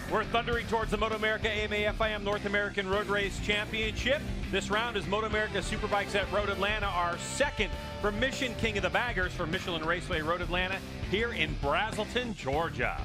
We're thundering towards the MotoAmerica AMA FIM North American Road Race Championship. This round is MotoAmerica Superbikes at Road Atlanta, our second from Mission King of the Baggers for Michelin Raceway Road Atlanta here in Braselton, Georgia.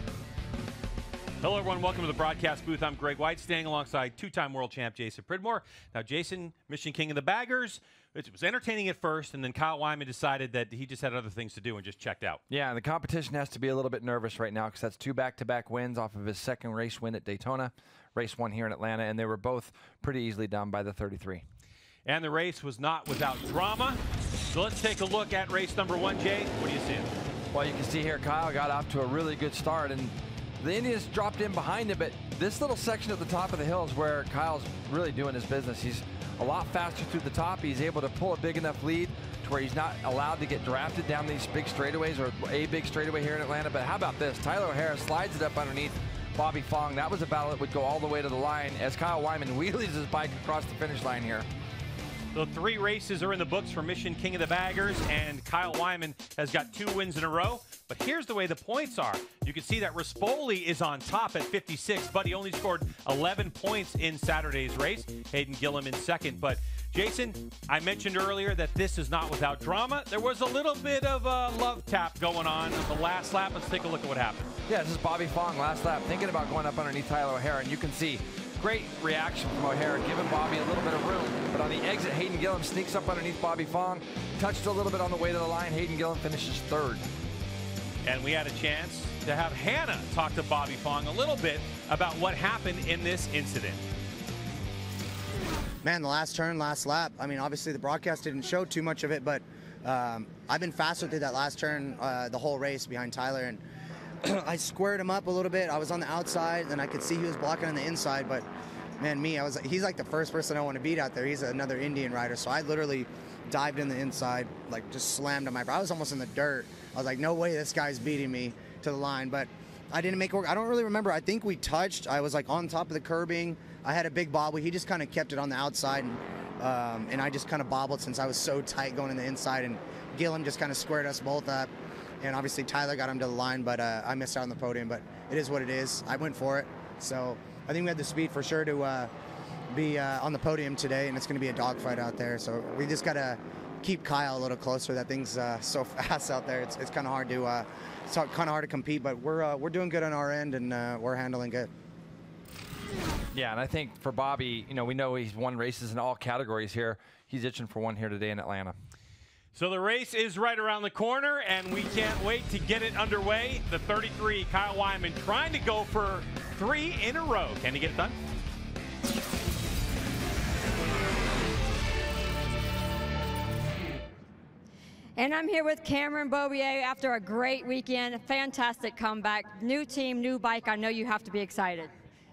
Hello, everyone. Welcome to the broadcast booth. I'm Greg White, staying alongside two-time world champ Jason Pridmore. Now, Jason, Mission King of the Baggers, it was entertaining at first, and then Kyle Wyman decided that he just had other things to do and just checked out. Yeah, and the competition has to be a little bit nervous right now because that's two back-to-back wins off of his second race win at Daytona, race one here in Atlanta, and they were both pretty easily done by the 33. And the race was not without drama. So let's take a look at race number one, Jay. What do you see? Well, you can see here Kyle got off to a really good start, and the Indians dropped in behind him, but this little section at the top of the hill is where Kyle's really doing his business. He's a lot faster through the top. He's able to pull a big enough lead to where he's not allowed to get drafted down these big straightaways, or a big straightaway here in Atlanta. But how about this? Tyler O'Hara slides it up underneath Bobby Fong. That was a battle that would go all the way to the line as Kyle Wyman wheelies his bike across the finish line here. The three races are in the books for Mission King of the Baggers, and Kyle Wyman has got 2 wins in a row. But here's the way the points are. You can see that Rispoli is on top at 56, but he only scored 11 points in Saturday's race. Hayden Gillum in second. But Jason, I mentioned earlier that this is not without drama. There was a little bit of a love tap going on the last lap. Let's take a look at what happened. Yeah, this is Bobby Fong last lap, thinking about going up underneath Tyler O'Hara, and you can see great reaction from O'Hara, giving Bobby a little bit of room. But on the exit, Hayden Gillum sneaks up underneath Bobby Fong, touched a little bit on the way to the line. Hayden Gillum finishes third. And we had a chance to have Hannah talk to Bobby Fong a little bit about what happened in this incident. Man, the last turn, last lap, I mean, obviously the broadcast didn't show too much of it, but I've been faster through that last turn the whole race behind Tyler, and I squared him up a little bit. I was on the outside, and I could see he was blocking on the inside, but man, he's like the first person I want to beat out there. He's another Indian rider, so I literally dived in the inside, like just slammed on I was almost in the dirt. I was like, no way this guy's beating me to the line, but I didn't make work. I don't really remember. I think we touched. I was like on top of the curbing. I had a big bobble. He just kind of kept it on the outside, and I just kind of bobbled since I was so tight going in the inside, and Gillum just kind of squared us both up. And obviously Tyler got him to the line, but I missed out on the podium, but it is what it is. I went for it. So I think we had the speed for sure to be on the podium today, and it's going to be a dogfight out there. So we just got to keep Kyle a little closer. That thing's so fast out there. It's kind of hard to compete, but we're doing good on our end, and we're handling good. Yeah, and I think for Bobby, you know, we know he's won races in all categories here. He's itching for one here today in Atlanta. So the race is right around the corner, and we can't wait to get it underway. The 33, Kyle Wyman, trying to go for 3 in a row. Can he get it done? And I'm here with Cameron Beaubier after a great weekend, a fantastic comeback. New team, new bike. I know you have to be excited.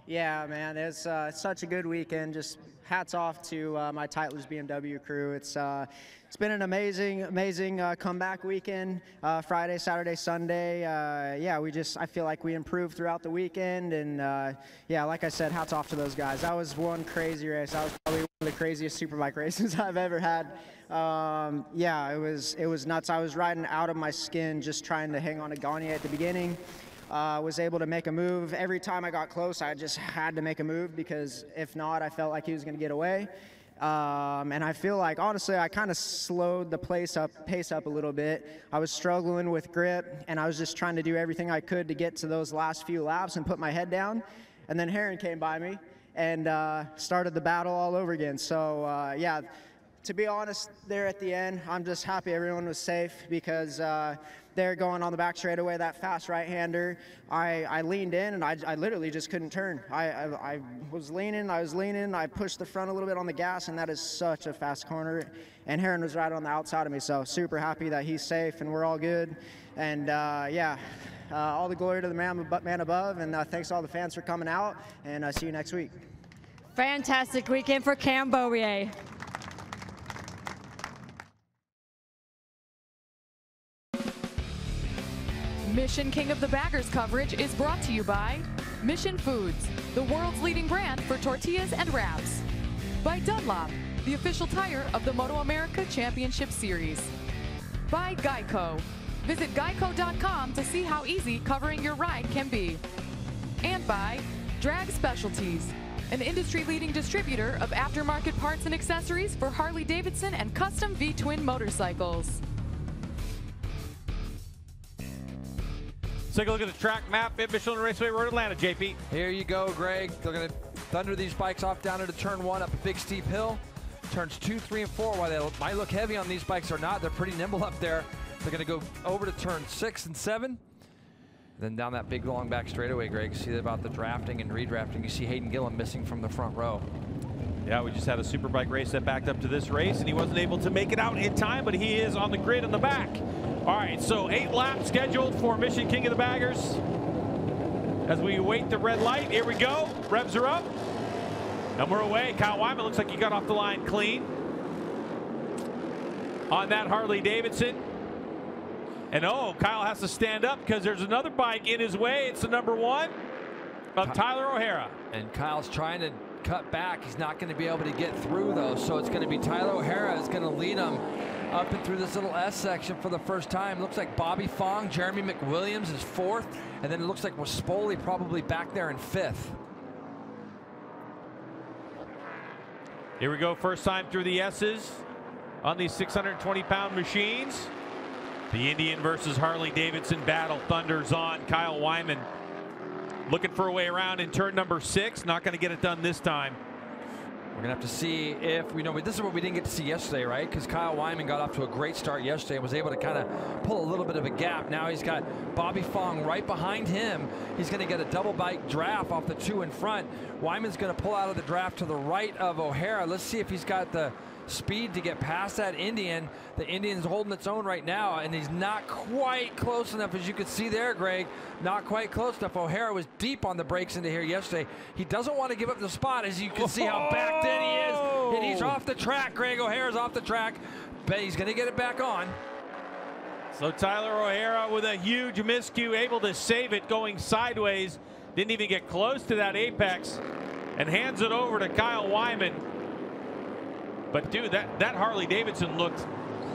Yeah, man, it's such a good weekend. Just hats off to my Titleist BMW crew. It's been an amazing comeback weekend. Friday, Saturday, Sunday. Yeah, I feel like we improved throughout the weekend, and yeah, like I said, hats off to those guys. That was one crazy race. That was probably one of the craziest superbike races I've ever had. Yeah, it was nuts. I was riding out of my skin just trying to hang on to Gagne at the beginning. Was able to make a move. Every time I got close, I just had to make a move, because if not, I felt like he was going to get away. And I feel like, honestly, I kind of slowed the pace up a little bit. I was struggling with grip, and I was just trying to do everything I could to get to those last few laps and put my head down. And then Heron came by me and started the battle all over again. So, yeah, to be honest, there at the end, I'm just happy everyone was safe, because they're going on the back straightaway, that fast right-hander. I leaned in, and I literally just couldn't turn. I was leaning, I pushed the front a little bit on the gas, and that is such a fast corner. And Heron was right on the outside of me, so super happy that he's safe and we're all good. And yeah, all the glory to the man above, and thanks to all the fans for coming out, and see you next week. Fantastic weekend for Cam Beaubier. Mission King of the Baggers coverage is brought to you by Mission Foods, the world's leading brand for tortillas and wraps. By Dunlop, the official tire of the MotoAmerica Championship Series. By Geico. Visit geico.com to see how easy covering your ride can be. And by Drag Specialties, an industry-leading distributor of aftermarket parts and accessories for Harley-Davidson and custom V-twin motorcycles. Let's take a look at the track map at Michelin Raceway Road Atlanta, JP. Here you go, Greg. They're going to thunder these bikes off down into turn 1 up a big steep hill. Turns 2, 3, and 4, while they might look heavy on these bikes or not, they're pretty nimble up there. They're going to go over to turn 6 and 7. Then down that big long back straightaway, Greg. See about the drafting and redrafting. You see Hayden Gillum missing from the front row. Yeah, we just had a superbike race that backed up to this race, and he wasn't able to make it out in time, but he is on the grid in the back. All right, so 8 laps scheduled for Mission King of the Baggers. As we wait the red light, here we go. Revs are up, and we're away. Kyle Wyman looks like he got off the line clean on that Harley-Davidson. And oh, Kyle has to stand up because there's another bike in his way. It's the number 1 of Tyler O'Hara. And Kyle's trying to cut back. He's not going to be able to get through, though. So it's going to be Tyler O'Hara is going to lead him up and through this little S section for the first time. Looks like Bobby Fong, Jeremy McWilliams is 4th. And then it looks like Rispoli probably back there in 5th. Here we go, first time through the S's on these 620-pound machines. The Indian versus Harley-Davidson battle thunders on. Kyle Wyman looking for a way around in turn number 6. Not going to get it done this time. We're going to have to see if we know. This is what we didn't get to see yesterday, right? Because Kyle Wyman got off to a great start yesterday and was able to kind of pull a little bit of a gap. Now he's got Bobby Fong right behind him. He's going to get a double bike draft off the 2 in front. Wyman's going to pull out of the draft to the right of O'Hara. Let's see if he's got the speed to get past that Indian. The Indian's holding its own right now, and he's not quite close enough, as you can see there, Greg. Not quite close enough. O'Hara was deep on the brakes into here yesterday. He doesn't want to give up the spot, as you can see how backed in he is. And he's off the track, Greg. O'Hara's off the track, but he's going to get it back on. So Tyler O'Hara with a huge miscue, able to save it going sideways. Didn't even get close to that apex, and hands it over to Kyle Wyman. But dude, that Harley-Davidson looked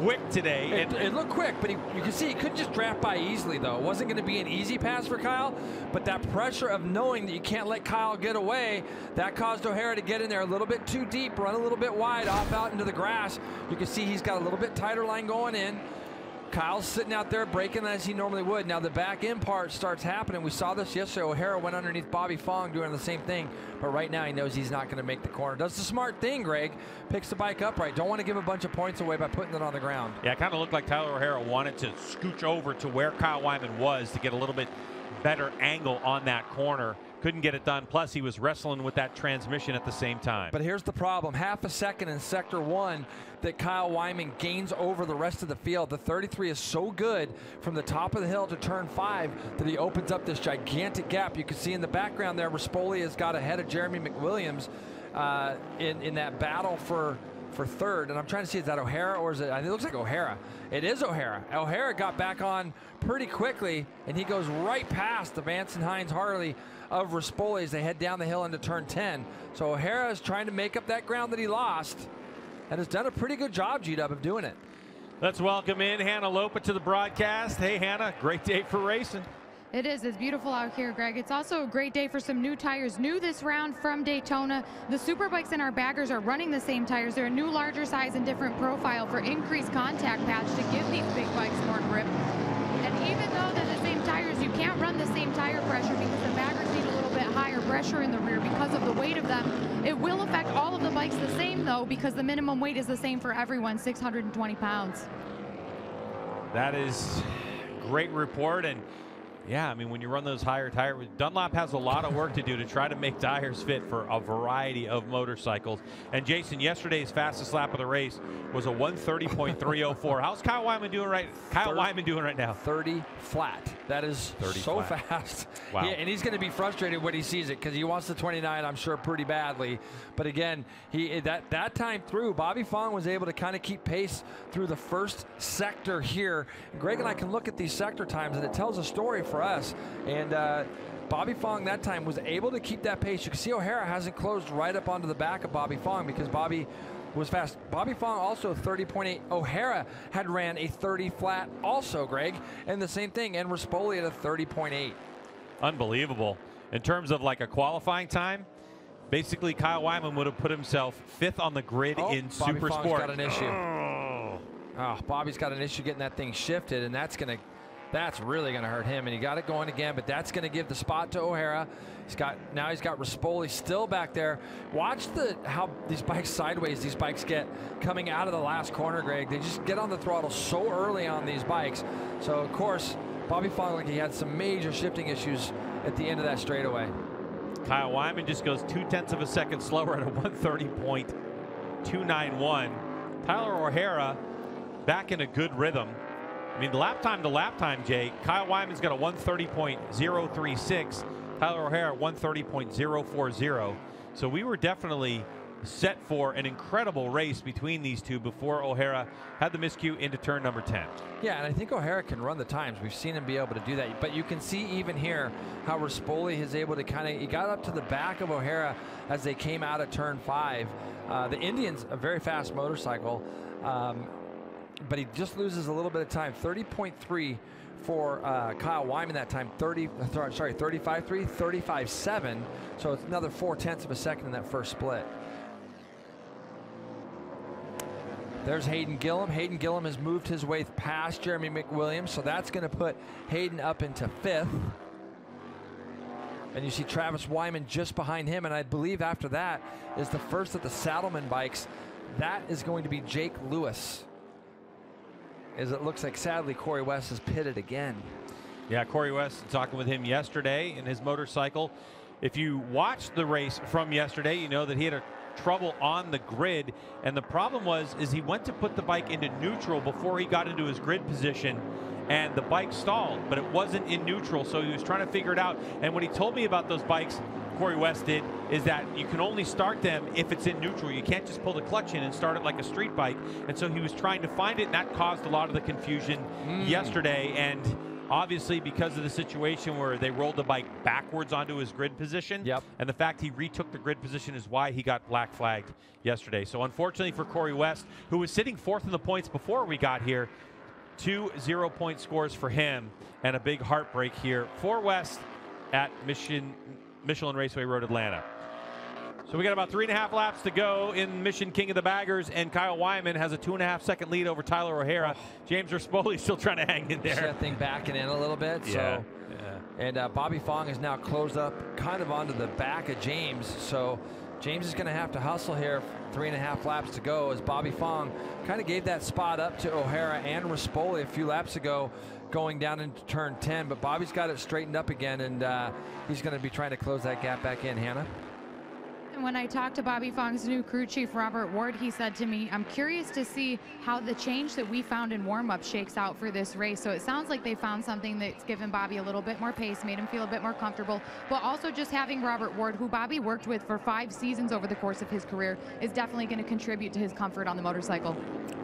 quick today. It looked quick, but you can see he couldn't just draft by easily, though. It wasn't going to be an easy pass for Kyle, but that pressure of knowing that you can't let Kyle get away, that caused O'Hara to get in there a little bit too deep, run a little bit wide, off out into the grass. You can see he's got a little bit tighter line going in. Kyle's sitting out there braking as he normally would. Now the back end part starts happening. We saw this yesterday. O'Hara went underneath Bobby Fong doing the same thing, but right now he knows he's not going to make the corner. Does the smart thing, Greg. Picks the bike upright. Don't want to give a bunch of points away by putting it on the ground. Yeah, it kind of looked like Tyler O'Hara wanted to scooch over to where Kyle Wyman was to get a little bit better angle on that corner. Couldn't get it done. Plus, he was wrestling with that transmission at the same time. But here's the problem. Half a second in sector 1 that Kyle Wyman gains over the rest of the field. The 33 is so good from the top of the hill to turn 5 that he opens up this gigantic gap. You can see in the background there, Rispoli has got ahead of Jeremy McWilliams in that battle for 3rd. And I'm trying to see, is that O'Hara or is it? It looks like O'Hara. It is O'Hara. O'Hara got back on pretty quickly, and he goes right past the Vance and Hines Harley of Rispoli as they head down the hill into turn 10. So O'Hara is trying to make up that ground that he lost and has done a pretty good job, G-Dub, of doing it. Let's welcome in Hannah Lopa to the broadcast. Hey, Hannah, great day for racing. It is. It's beautiful out here, Greg. It's also a great day for some new tires. New this round from Daytona. The Superbikes and our baggers are running the same tires. They're a new, larger size and different profile for increased contact patch to give these big bikes more grip. And even though they're the same tires, you can't run the same tire pressure because the baggers need a little bit higher pressure in the rear because of the weight of them. It will affect all of the bikes the same, though, because the minimum weight is the same for everyone, 620 pounds. That is great report. And yeah, I mean, when you run those higher tires, Dunlop has a lot of work to do to try to make tires fit for a variety of motorcycles. And Jason, yesterday's fastest lap of the race was a 1:30.304. How's Kyle Wyman doing right now? 30 flat. That is 30 so flat. fast. Wow. Yeah, and he's going to be frustrated when he sees it because he wants the 29, I'm sure, pretty badly. But again, that time through, Bobby Fong was able to kind of keep pace through the first sector here. Greg and I can look at these sector times, and it tells a story for us. And Bobby Fong that time was able to keep that pace. You can see O'Hara hasn't closed right up onto the back of Bobby Fong because Bobby was fast. Bobby Fong also 30.8. O'Hara had ran a 30 flat also, Greg, and the same thing. And Rispoli at a 30.8. Unbelievable. In terms of like a qualifying time, basically Kyle Wyman would have put himself 5th on the grid in Bobby Super Fong's Sport. got an issue. Oh, Bobby's got an issue getting that thing shifted, and that's really gonna hurt him. And he got it going again, but that's gonna give the spot to O'Hara. Now he's got Rispoli still back there. Watch how these bikes sideways these bikes get coming out of the last corner, Greg. They just get on the throttle so early on these bikes. So of course, Bobby Fong, like, he had some major shifting issues at the end of that straightaway. Kyle Wyman just goes 0.2 of a second slower at a 1:30.291. Tyler O'Hara back in a good rhythm. I mean, lap time to lap time, Jay. Kyle Wyman's got a 1:30.036. Tyler O'Hara 1:30.040. So we were definitely set for an incredible race between these two before O'Hara had the miscue into turn number 10. Yeah, and I think O'Hara can run the times. We've seen him be able to do that. But you can see even here how Rispoli is able to he got up to the back of O'Hara as they came out of turn 5. The Indian's a very fast motorcycle, but he just loses a little bit of time. 30.3 for Kyle Wyman that time. 35.3, 35.7. So it's another 0.4 of a second in that first split. There's Hayden Gillum. Hayden Gillum has moved his way past Jeremy McWilliams, so that's going to put Hayden up into 5th. And you see Travis Wyman just behind him, and I believe after that is the first of the Saddlemen bikes. That is going to be Jake Lewis, as it looks like sadly Corey West is pitted again. Yeah, Corey West, talking with him yesterday in his motorcycle. If you watched the race from yesterday, you know that he had trouble on the grid, and the problem is he went to put the bike into neutral before he got into his grid position, and the bike stalled, but it wasn't in neutral, so he was trying to figure it out. And what he told me about those bikes, Corey West did, is that you can only start them if it's in neutral. You can't just pull the clutch in and start it like a street bike. And so he was trying to find it, and that caused a lot of the confusion yesterday. And obviously, because of the situation where they rolled the bike backwards onto his grid position, and the fact he retook the grid position is why he got black flagged yesterday. So unfortunately for Corey West, who was sitting 4th in the points before we got here, 2 0-point scores for him, and a big heartbreak here for West at Michelin Raceway Road Atlanta. So we got about 3.5 laps to go in Mission King of the Baggers, and Kyle Wyman has a 2.5-second lead over Tyler O'Hara. James Rispoli still trying to hang in there. That thing backing in a little bit. And Bobby Fong is now closed up kind of onto the back of James. So James is going to have to hustle here. 3.5 laps to go as Bobby Fong kind of gave that spot up to O'Hara and Rispoli a few laps ago, going down into turn 10. But Bobby's got it straightened up again, and he's going to be trying to close that gap back in. Hannah? And when I talked to Bobby Fong's new crew chief, Robert Ward, he said to me, I'm curious to see how the change that we found in warm-up shakes out for this race. So it sounds like they found something that's given Bobby a little bit more pace, made him feel a bit more comfortable, but also just having Robert Ward, who Bobby worked with for 5 seasons over the course of his career, is definitely going to contribute to his comfort on the motorcycle.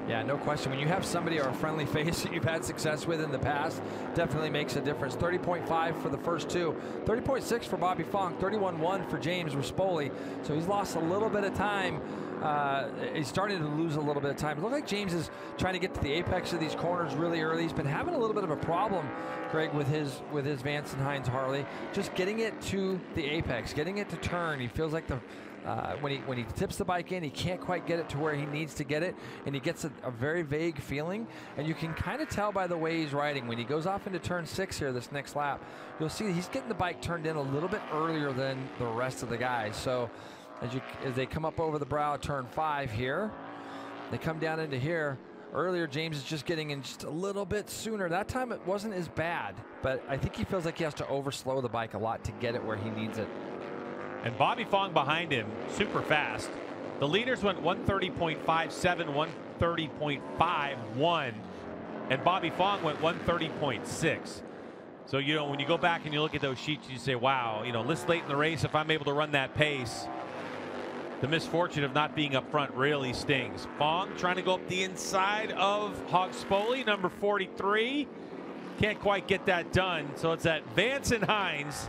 Yeah, no question. When you have somebody or a friendly face that you've had success with in the past, definitely makes a difference. 30.5 for the first 2, 30.6 for Bobby Fong, 31.1 for James Rispoli. So he's lost a little bit of time. He's starting to lose a little bit of time. It looks like James is trying to get to the apex of these corners really early. He's been having a little bit of a problem, Greg, with his Vance and Hines Harley, just getting it to the apex, getting it to turn. He feels like when he tips the bike in, he can't quite get it to where he needs to get it, and he gets a very vague feeling. And you can kind of tell by the way he's riding. When he goes off into turn 6 here this next lap, you'll see he's getting the bike turned in a little bit earlier than the rest of the guys. So as they come up over the brow of turn 5 here, they come down into here. Earlier, James is just getting in just a little bit sooner. That time it wasn't as bad, but I think he feels like he has to overslow the bike a lot to get it where he needs it. And Bobby Fong behind him, super fast. The leaders went 130.57, 130.51, and Bobby Fong went 130.6. So, you know, when you go back and you look at those sheets, you say, wow, you know, this late in the race, if I'm able to run that pace, the misfortune of not being up front really stings. Fong trying to go up the inside of Hogspoli, number 43. Can't quite get that done. So it's that Vance and Hines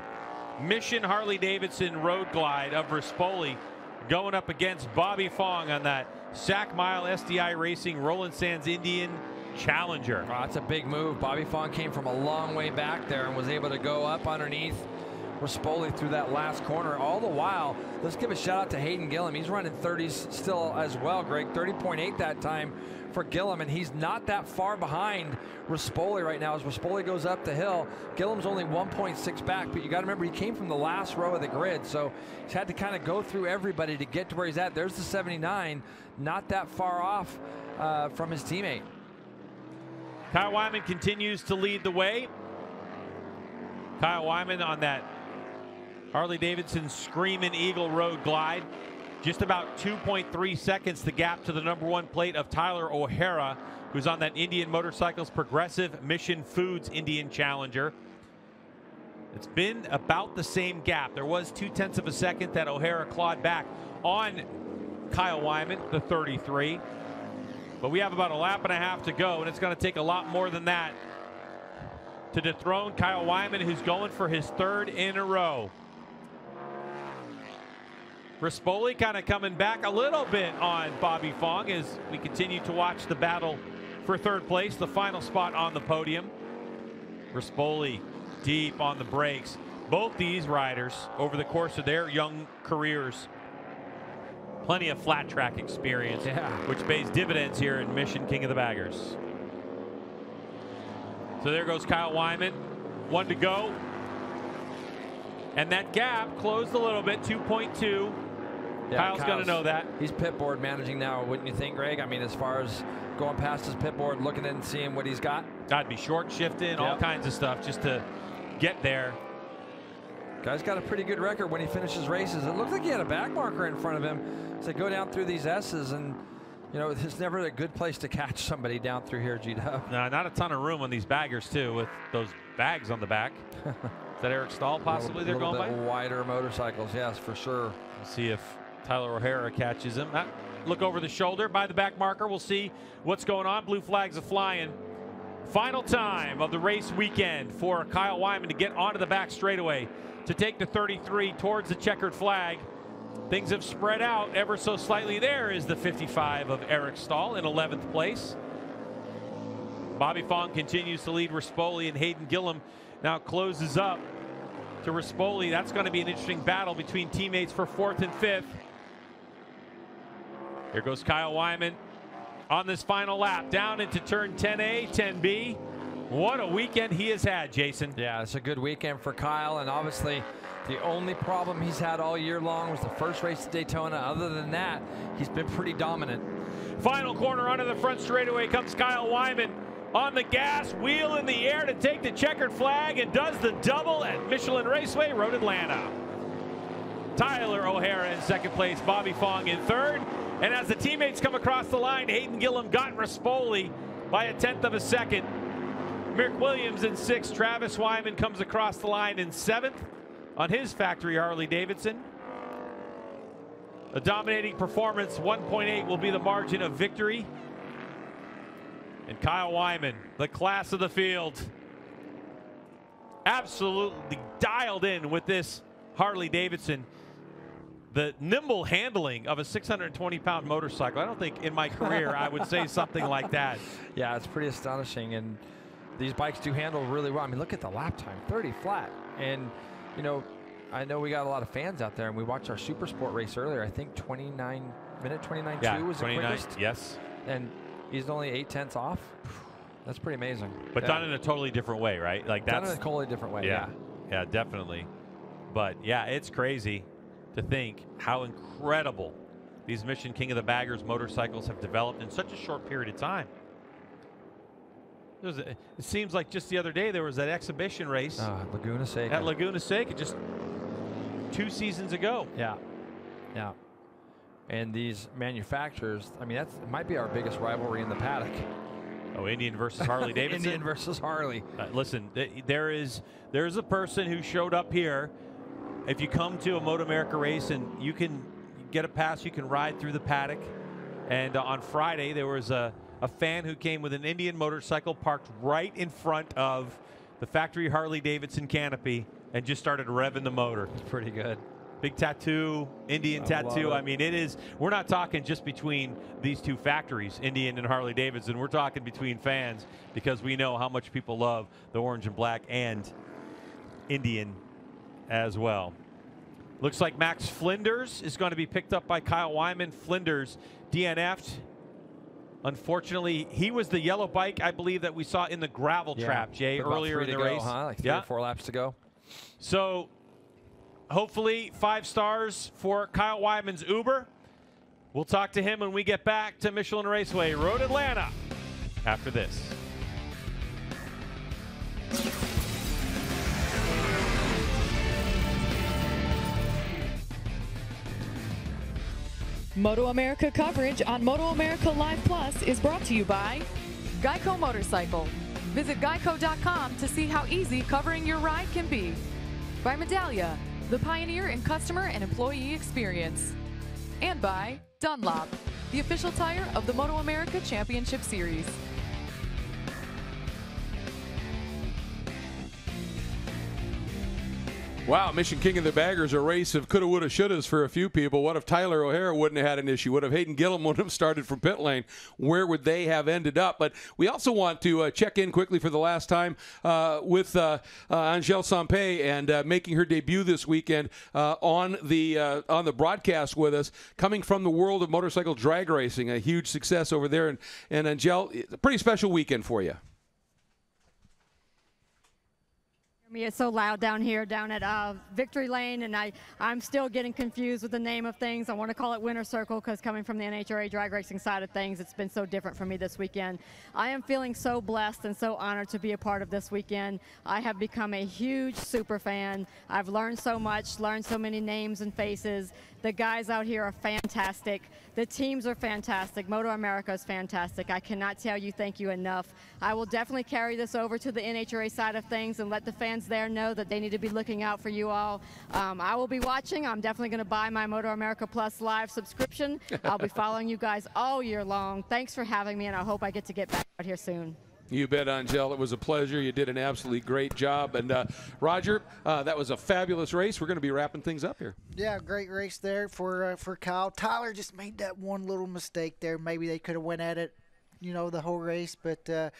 Mission Harley-Davidson road glide of Rispoli going up against Bobby Fong on that Sac Mile SDI Racing Roland Sands Indian Challenger. Oh, that's a big move. Bobby Fong came from a long way back there and was able to go up underneath Rispoli through that last corner. All the while, let's give a shout out to Hayden Gillum. He's running 30s still as well, Greg. 30.8 that time for Gillum, and he's not that far behind Rispoli right now. As Rispoli goes up the hill, Gillum's only 1.6 back, but you got to remember he came from the last row of the grid, so he's had to kind of go through everybody to get to where he's at. There's the 79, not that far off from his teammate. Kyle Wyman continues to lead the way. Kyle Wyman on that Harley-Davidson Screamin' Eagle Road Glide. Just about 2.3 seconds the gap to the #1 plate of Tyler O'Hara, who's on that Indian Motorcycles Progressive Mission Foods Indian Challenger. It's been about the same gap. There was 0.2 of a second that O'Hara clawed back on Kyle Wyman, the 33. But we have about a lap and a half to go, and it's going to take a lot more than that to dethrone Kyle Wyman, who's going for his 3rd in a row. Rispoli kind of coming back a little bit on Bobby Fong as we continue to watch the battle for 3rd place, the final spot on the podium. Rispoli deep on the brakes. Both these riders, over the course of their young careers, plenty of flat track experience, which pays dividends here in Mission King of the Baggers. So there goes Kyle Wyman, 1 to go. And that gap closed a little bit, 2.2. Yeah, Kyle's going to know that. He's pit board managing now, wouldn't you think, Greg? I mean, as far as going past his pit board, looking in and seeing what he's got. I'd be short shifting, all kinds of stuff just to get there. Guy's got a pretty good record when he finishes races. It looked like he had a back marker in front of him. So go down through these S's, and you know, it's never a good place to catch somebody down through here, G-Dub. No, not a ton of room on these baggers too, with those bags on the back. Is that Eric Stahl possibly they're going by? A little bit wider motorcycles, yes, for sure. We'll see if Tyler O'Hara catches him. Look over the shoulder by the back marker. We'll see what's going on. Blue flags are flying. Final time of the race weekend for Kyle Wyman to get onto the back straightaway to take the 33 towards the checkered flag. Things have spread out ever so slightly. There is the 55 of Eric Stahl in 11th place. Bobby Fong continues to lead Rispoli, and Hayden Gillum now closes up to Rispoli. That's going to be an interesting battle between teammates for 4th and 5th. Here goes Kyle Wyman on this final lap, down into turn 10A, 10B. What a weekend he has had, Jason. Yeah, it's a good weekend for Kyle, and obviously the only problem he's had all year long was the first race at Daytona. Other than that, he's been pretty dominant. Final corner onto the front straightaway comes Kyle Wyman on the gas, wheel in the air to take the checkered flag, and does the double at Michelin Raceway Road Atlanta. Tyler O'Hara in 2nd place, Bobby Fong in 3rd. And as the teammates come across the line, Hayden Gillum got Rispoli by a 1/10 of a second. Mick Williams in 6th. Travis Wyman comes across the line in 7th on his factory Harley-Davidson. A dominating performance, 1.8 will be the margin of victory. And Kyle Wyman, the class of the field, absolutely dialed in with this Harley-Davidson. The nimble handling of a 620-pound motorcycle. I don't think in my career I would say something like that. Yeah, it's pretty astonishing, and these bikes do handle really well. I mean, look at the lap time, 30 flat. And, you know, I know we got a lot of fans out there, and we watched our Super Sport race earlier. I think 29.2 was the quickest. Yes. And he's only 0.8 off. That's pretty amazing. But done in a totally different way, right? Like that's done in a totally different way. Yeah, yeah, definitely. But yeah, it's crazy to think how incredible these Mission King of the Baggers motorcycles have developed in such a short period of time. It seems like just the other day there was that exhibition race Laguna Seca. at Laguna Seca just 2 seasons ago. Yeah, yeah. And these manufacturers, I mean, it might be our biggest rivalry in the paddock. Oh, Indian versus Harley-Davidson. Indian versus Harley. Listen, there is a person who showed up here. If you come to a MotoAmerica race and you can get a pass, you can ride through the paddock. And on Friday, there was a fan who came with an Indian motorcycle parked right in front of the factory Harley-Davidson canopy and just started revving the motor. Pretty good. Big tattoo, Indian tattoo. I mean, we're not talking just between these two factories, Indian and Harley-Davidson. We're talking between fans because we know how much people love the orange and black and Indian as well. Looks like Max Flinders is going to be picked up by Kyle Wyman. Flinders DNF'd. Unfortunately, he was the yellow bike, I believe, that we saw in the gravel trap, Jay, earlier in the race. Huh? Like 3 or 4 laps to go. So hopefully 5 stars for Kyle Wyman's Uber. We'll talk to him when we get back to Michelin Raceway Road Atlanta after this. MotoAmerica coverage on MotoAmerica Live Plus is brought to you by Geico Motorcycle. Visit geico.com to see how easy covering your ride can be. By Medallia, the pioneer in customer and employee experience. And by Dunlop, the official tire of the MotoAmerica Championship Series. Wow, Mission King of the Baggers, a race of coulda, woulda, shouldas for a few people. What if Tyler O'Hara wouldn't have had an issue? What if Hayden Gillum wouldn't have started from pit lane? Where would they have ended up? But we also want to check in quickly for the last time with Angelle Sampé and making her debut this weekend on the broadcast with us, coming from the world of motorcycle drag racing. A huge success over there. And Angelle, a pretty special weekend for you. It's so loud down here, down at Victory Lane, and I'm still getting confused with the name of things. I want to call it Winter Circle because coming from the NHRA drag racing side of things, it's been so different for me this weekend. I am feeling so blessed and so honored to be a part of this weekend. I have become a huge super fan. I've learned so much, learned so many names and faces. The guys out here are fantastic. The teams are fantastic. MotoAmerica is fantastic. I cannot tell you thank you enough. I will definitely carry this over to the NHRA side of things and let the fans there know that they need to be looking out for you all. I will be watching. I'm definitely going to buy my MotoAmerica Plus Live subscription. I'll be following you guys all year long. Thanks for having me, and I hope I get to get back out here soon. You bet, Angelle. It was a pleasure. You did an absolutely great job. And Roger, that was a fabulous race. We're going to be wrapping things up here. Yeah, great race there for Kyle. Tyler just made that one little mistake there. Maybe they could have went at it, you know, the whole race. But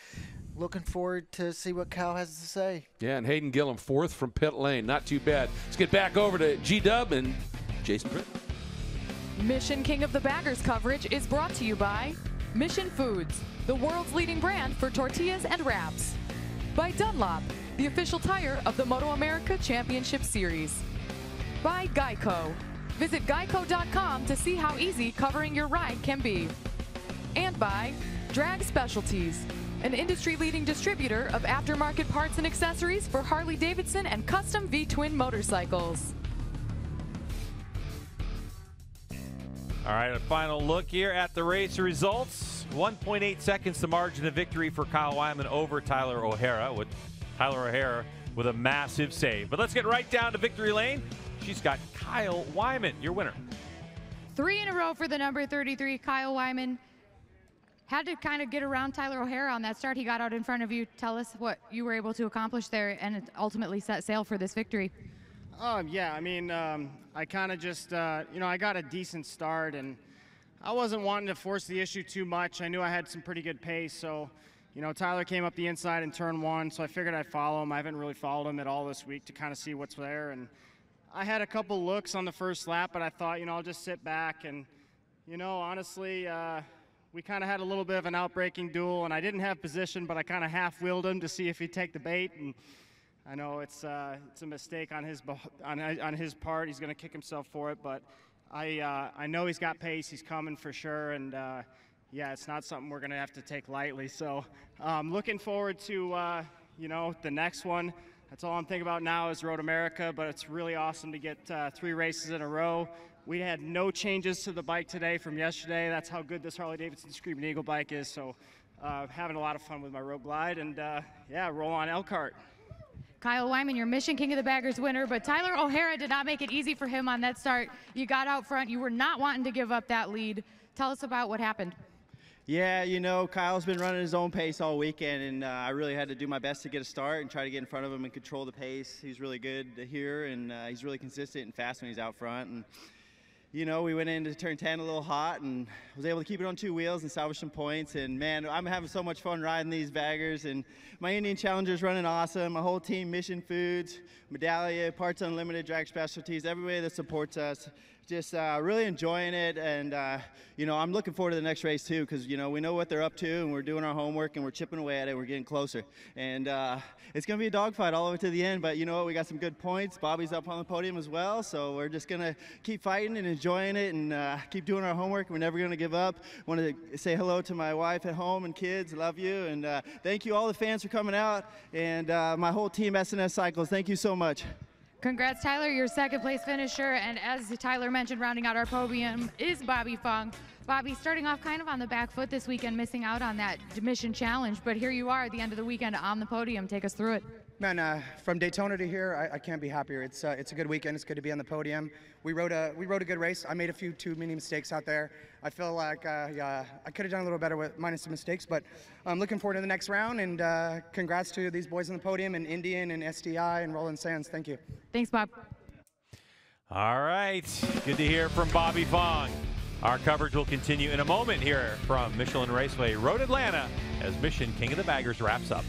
looking forward to see what Kyle has to say. Yeah, and Hayden Gillum, 4th from pit lane. Not too bad. Let's get back over to G-Dub and Jason Britt. Mission King of the Baggers coverage is brought to you by Mission Foods, the world's leading brand for tortillas and wraps. By Dunlop, the official tire of the MotoAmerica Championship Series. By Geico. Visit geico.com to see how easy covering your ride can be. And by Drag Specialties, an industry-leading distributor of aftermarket parts and accessories for Harley-Davidson and custom V-twin motorcycles. All right, a final look here at the race results. 1.8 seconds the margin of victory for Kyle Wyman over Tyler O'Hara, with Tyler O'Hara with a massive save. But let's get right down to victory lane. She's got Kyle Wyman, your winner. 3 in a row for the number 33, Kyle Wyman. Had to kind of get around Tyler O'Hara on that start. He got out in front of you. Tell us what you were able to accomplish there and it ultimately set sail for this victory. Yeah, I mean, I kind of just, you know, I got a decent start, and I wasn't wanting to force the issue too much. I knew I had some pretty good pace, so, you know, Tyler came up the inside in turn 1, so I figured I'd follow him. I haven't really followed him at all this week to kind of see what's there, and I had a couple looks on the first lap, but I thought, you know, I'll just sit back, and, you know, honestly, we kind of had a little bit of an outbreaking duel, and I didn't have position, but I kind of half-wheeled him to see if he'd take the bait, and I know it's a mistake on his part. He's going to kick himself for it, but I know he's got pace. He's coming for sure, and yeah, it's not something we're going to have to take lightly. So looking forward to you know, the next one. That's all I'm thinking about now is Road America, but it's really awesome to get 3 races in a row. We had no changes to the bike today from yesterday. That's how good this Harley-Davidson Screaming Eagle bike is. So having a lot of fun with my Road Glide, and yeah, roll on Elkhart. Kyle Wyman, your Mission King of the Baggers winner, but Tyler O'Hara did not make it easy for him on that start. You got out front. You were not wanting to give up that lead. Tell us about what happened. Yeah, you know, Kyle's been running his own pace all weekend, and I really had to do my best to get a start and try to get in front of him and control the pace. He's really good here, and he's really consistent and fast when he's out front. And you know, we went into turn 10 a little hot and was able to keep it on 2 wheels and salvage some points. And man, I'm having so much fun riding these baggers, and my Indian Challenger's running awesome. My whole team, Mission Foods, Medallia, Parts Unlimited, Drag Specialties, everybody that supports us. Just really enjoying it, and you know, I'm looking forward to the next race too, because you know, we know what they're up to, and we're doing our homework, and we're chipping away at it. We're getting closer, and it's gonna be a dogfight all the way to the end. But you know what? We got some good points. Bobby's up on the podium as well, so we're just gonna keep fighting and enjoying it, and keep doing our homework. We're never gonna give up. Want to say hello to my wife at home and kids. Love you, and thank you all the fans for coming out, and my whole team, SNS Cycles. Thank you so much. Congrats, Tyler, your second place finisher. And as Tyler mentioned, rounding out our podium is Bobby Fong. Bobby, starting off kind of on the back foot this weekend, missing out on that Mission Challenge, but here you are at the end of the weekend on the podium. Take us through it. Man, from Daytona to here, I can't be happier. It's a good weekend. It's good to be on the podium. We rode a good race. I made a few too many mistakes out there. I feel like I could have done a little better with minus the mistakes, but I'm looking forward to the next round. And congrats to these boys on the podium, and Indian and SDI and Roland Sands. Thank you. Thanks, Bob. All right, good to hear from Bobby Fong. Our coverage will continue in a moment here from Michelin Raceway Road Atlanta as Mission King of the Baggers wraps up.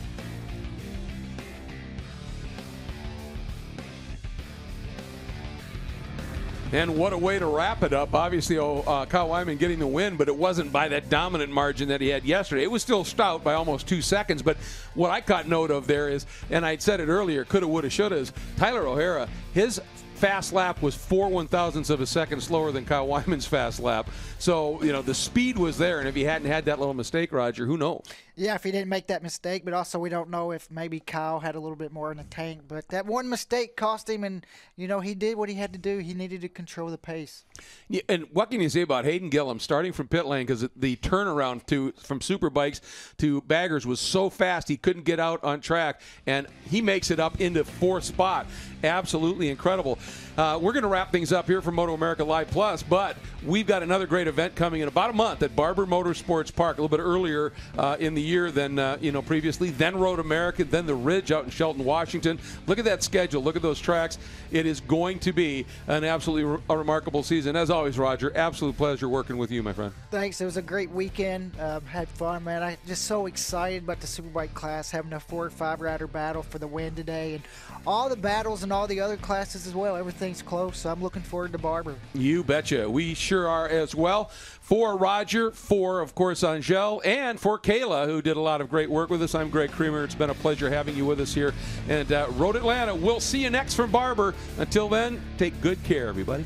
And what a way to wrap it up. Obviously, Kyle Wyman getting the win, but it wasn't by that dominant margin that he had yesterday. It was still stout by almost 2 seconds, but what I caught note of there is, and I'd said it earlier, coulda, woulda, shoulda, is Tyler O'Hara, his fast lap was 4 1/1000ths of a second slower than Kyle Wyman's fast lap. So, you know, the speed was there, and if he hadn't had that little mistake, Roger, who knows? Yeah, if he didn't make that mistake, but also we don't know if maybe Kyle had a little bit more in the tank. But that one mistake cost him, and, you know, he did what he had to do. He needed to control the pace. Yeah, and what can you say about Hayden Gillum starting from pit lane, because the turnaround from Superbikes to Baggers was so fast he couldn't get out on track, and he makes it up into 4th spot. Absolutely incredible. We're going to wrap things up here from MotoAmerica Live Plus, but we've got another great event coming in about a month at Barber Motorsports Park, a little bit earlier in the year than previously, then Road America, then the Ridge out in Shelton, Washington. Look at that schedule. Look at those tracks. It is going to be an absolutely remarkable season. As always, Roger, absolute pleasure working with you, my friend. Thanks. It was a great weekend. Had fun, man. I'm just so excited about the Superbike class, having a 4 or 5 rider battle for the win today, and all the battles and all the other classes as well. Everything's close, so I'm looking forward to Barber. You betcha. We sure are as well. For Roger, for, of course, Angel, and for Kayla, who did a lot of great work with us, I'm Greg Creamer. It's been a pleasure having you with us here. And Road Atlanta, we'll see you next from Barber. Until then, take good care, everybody.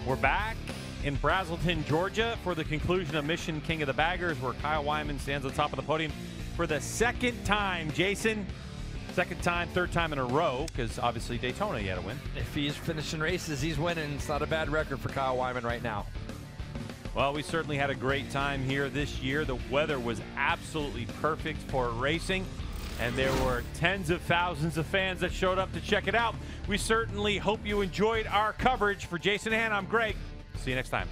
We're back in Brazelton, Georgia for the conclusion of Mission King of the Baggers, where Kyle Wyman stands on top of the podium for the second time. Jason, second time, third time in a row, because obviously Daytona he had a win. If he's finishing races, he's winning. It's not a bad record for Kyle Wyman right now. Well, we certainly had a great time here this year. The weather was absolutely perfect for racing, and there were tens of thousands of fans that showed up to check it out. We certainly hope you enjoyed our coverage. For Jason Hahn, I'm Greg. See you next time.